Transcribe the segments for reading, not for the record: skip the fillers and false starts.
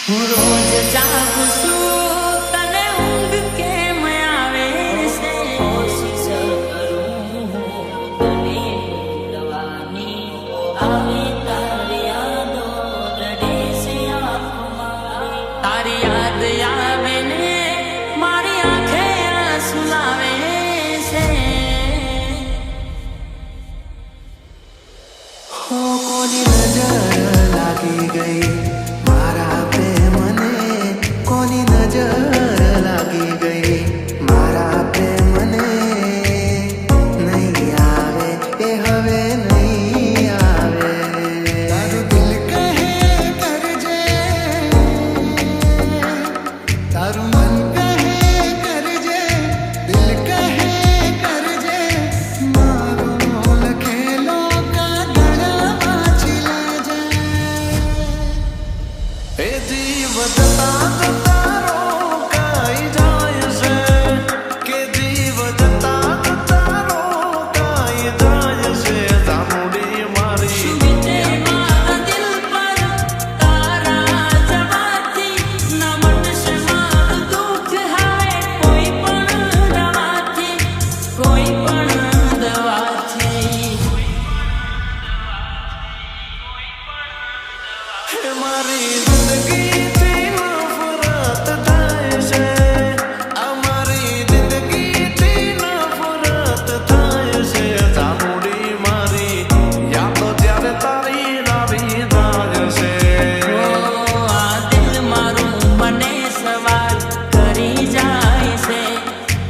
હું રોજ જાગું છું તને ઊંઘ કેમ આવે છે કોશિશ કરું તને ભૂલવાની આવે તારી યાદો રડે છે આંખમાં તારી યાદ આવે ને મારી આંખે આંસુ લાવે છે હો કોની નજર લાગી ગઈ મારા પ્રેમને કોની નજર લાગી ગઈ મારા પ્રેમને નહીં આવે એ હવે નહીં આવે તારું દિલ કહે કરજે તારું મન કહે કરજે દિલ કહે કરજે મારો લખેલો કાગળ વાંચી લેજે એ જીવ જતા જતા રોકાઈ જાય છે કે જીવ જતા જતા રોકાઈ જાય છે જામુડી મારી શું વીતે મારા દિલ પર તારા જવાથી ના મટશે મારું દુઃખ હવે કોઈ પણ દવાથી કોઈ પણ દવાથી હે મારી જિંદગીથી નફરત થાય છે અમારી જિંદગીથી નફરત થાય છે જામુડી મારી યાદો જ્યારે તારી આવી જાય છે આ દિલ મારું મને સવાલ કરી જાય છે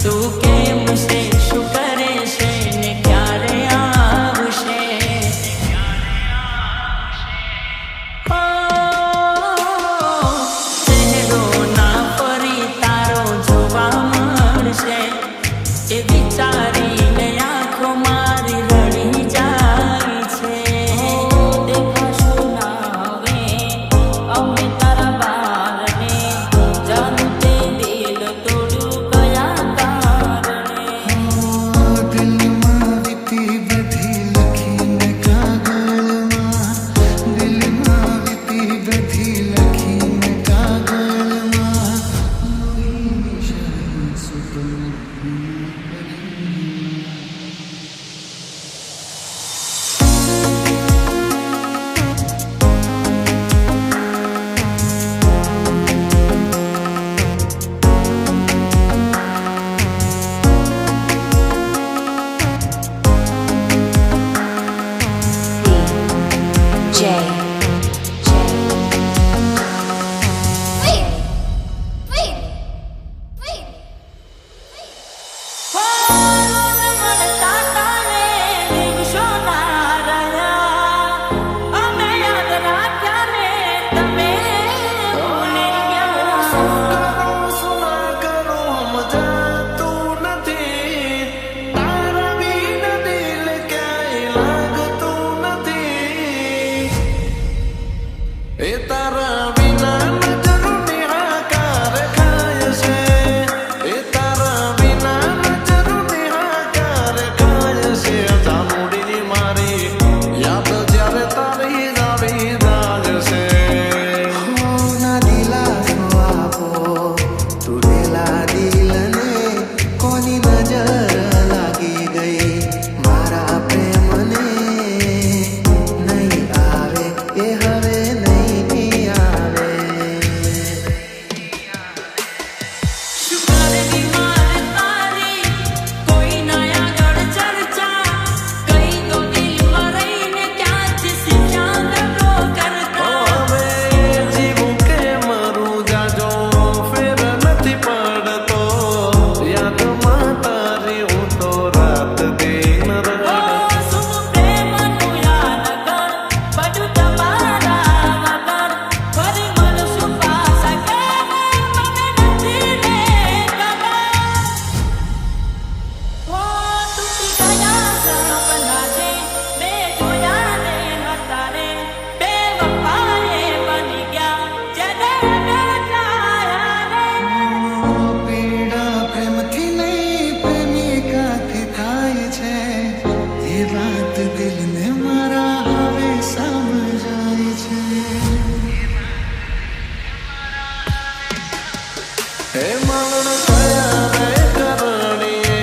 તું કેમ છે શું કરે છે ને ક્યારે આવશે ચહેરો ના ફરી તારો જોવા મળશે એ વિચારીને આંખો મારી રડી જાય છે દેખાશું ના હવે અમે તારા બારને જાનું તે દિલ તોડ્યું કયા કારણે દિલમાં વીતી બધી લખીને કાગળમાં દિલમાં વીતી બધી લખીને કાગળમાં લોહીની શરમ સુતું J. હે મરણ થયા રે કરણીએ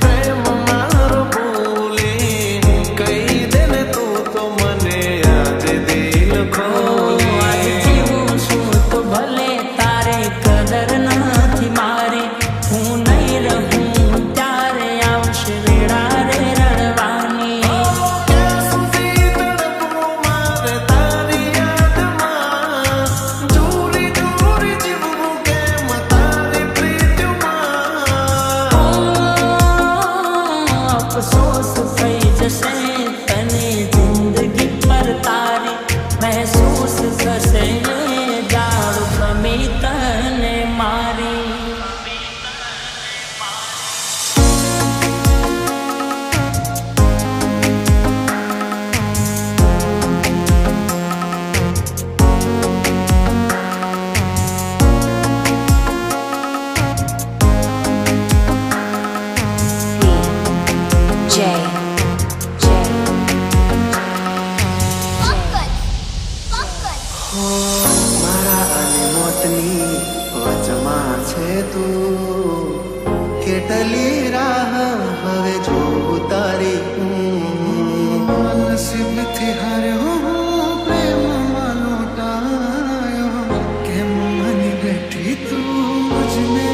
પ્રેમ મારો ભૂલી કહી દે ને તું તો મને આજે દિલ ખોલી આજ જીવું છું તો ભલે તારે કદર નથી મારી હું નહીં રહું ત્યારે આવશે વેળા રે રડવાની ક્યાં સુધી તડપવું મારે તારી યાદમાં દૂરી દૂરી જીવવું કેમ તારી પ્રીતિમાં અફસોસ થઈ જશે તને જિંદગી પર તારી મહેસૂસ થશે જાડું ગમી તને મારી J. મારા અને મોતની વચમાં છે તું કેટલી રાહ હવે જોઉં તારી નસીબથી હાર્યો હું પ્રેમમાં લોટાયો કેમ મને બેઠી તું મુજને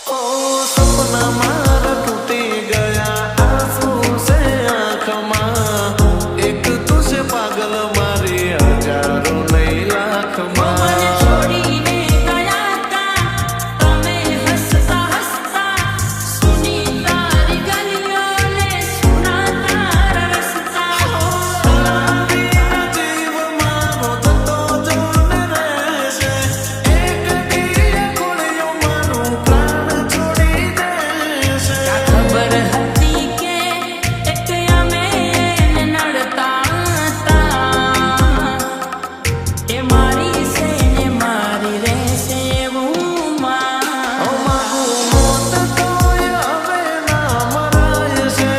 ઓ સપના મારા તૂટી ગયા આંસુ સે આંખમાં એક તું છે પાગલ મારી હજારો નહીં મને લાખમાં છોડીને ગયા તા તમે હસતા હસતા સુની તારી ગલીઓને સુના તારા રસ્તા જીવ મારો થતો જોને રહેશે એક દી ખોળ્યું મારું પ્રાણ છોડી દેશે ખબર હતી કે એક અમે એને નડતા હતા એ મારી છે ને મારી રહેશે એવું માં માગું મોત તોય હવે ના મરાય છે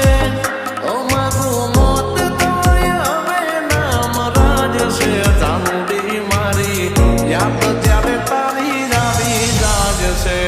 ઓ માગું મોત તોય હવે ના મરાય છે ચાંદી મારી યાદ ત્યારે તારી આવી જાગ છે